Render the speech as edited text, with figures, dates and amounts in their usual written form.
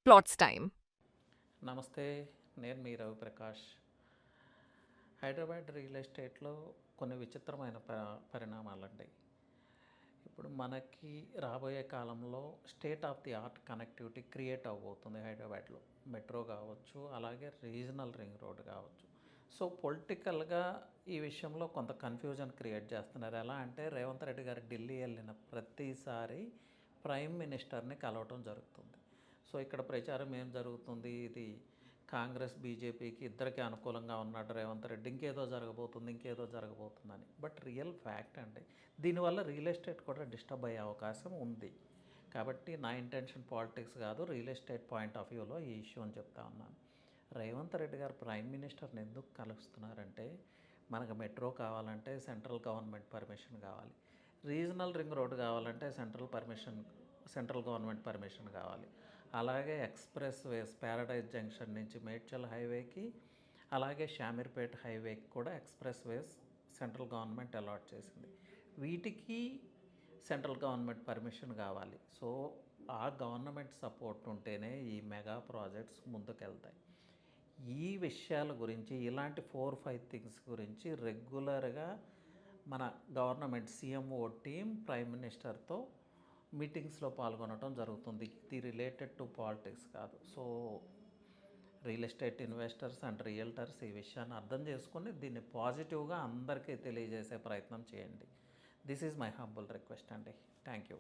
Plots time. నమస్తే. నేను మీ Ravi Prakash. Hyderabad real ఎస్టేట్లో కొన్ని విచిత్రమైన పరిణామాలండి. ఇప్పుడు మనకి రాబోయే కాలంలో state of the art connectivity create అవ్వబోతుంది హైదరాబాద్లో. మెట్రో కావచ్చు, అలాగే రీజనల్ రింగ్ రోడ్ కావచ్చు. సో పొలిటికల్గా ఈ విషయంలో కొంత కన్ఫ్యూజన్ క్రియేట్ చేస్తున్నారు. ఎలా అంటే రేవంత్ రెడ్డి గారు ఢిల్లీ వెళ్ళిన ప్రతిసారి ప్రైమ్ మినిస్టర్ని కలవటం జరుగుతుంది. సో ఇక్కడ ప్రచారం ఏం జరుగుతుంది, ఇది కాంగ్రెస్ బీజేపీకి ఇద్దరికి అనుకూలంగా ఉన్నాడు రేవంత్ రెడ్డి, ఇంకేదో జరగబోతుందని. బట్ రియల్ ఫ్యాక్ట్ అండి, దీనివల్ల రియల్ ఎస్టేట్ కూడా డిస్టర్బ్ అయ్యే అవకాశం ఉంది. కాబట్టి నా ఇంటెన్షన్ పాలిటిక్స్ కాదు, రియల్ ఎస్టేట్ పాయింట్ ఆఫ్ వ్యూలో ఈ ఇష్యూ అని చెప్తా ఉన్నాను. రేవంత్ రెడ్డి గారు ప్రైమ్ మినిస్టర్ని ఎందుకు కలుస్తున్నారంటే, మనకు మెట్రో కావాలంటే సెంట్రల్ గవర్నమెంట్ పర్మిషన్ కావాలి, రీజనల్ రింగ్ రోడ్ కావాలంటే సెంట్రల్ గవర్నమెంట్ పర్మిషన్ కావాలి, అలాగే ఎక్స్ప్రెస్ వేస్ ప్యారడైజ్ జంక్షన్ నుంచి మేడ్చల్ హైవేకి, అలాగే షామీర్పేట్ హైవేకి కూడా expressways central government allot చేసింది. వీటికి సెంట్రల్ గవర్నమెంట్ పర్మిషన్ కావాలి. సో ఆ గవర్నమెంట్ సపోర్ట్ ఉంటేనే ఈ మెగా ప్రాజెక్ట్స్ ముందుకెళ్తాయి. ఈ విషయాల గురించి, ఇలాంటి 4-5 థింగ్స్ గురించి రెగ్యులర్గా మన గవర్నమెంట్ సీఎంఓ టీం ప్రైమ్ మినిస్టర్తో మీటింగ్స్లో పాల్గొనడం జరుగుతుంది. ఇది రిలేటెడ్ టు పాలిటిక్స్ కాదు. So real estate investors and realtors ఈ విషయాన్ని అర్థం చేసుకొని దీన్ని పాజిటివ్గా అందరికీ తెలియజేసే ప్రయత్నం చేయండి. This is my humble request అండి. Thank you.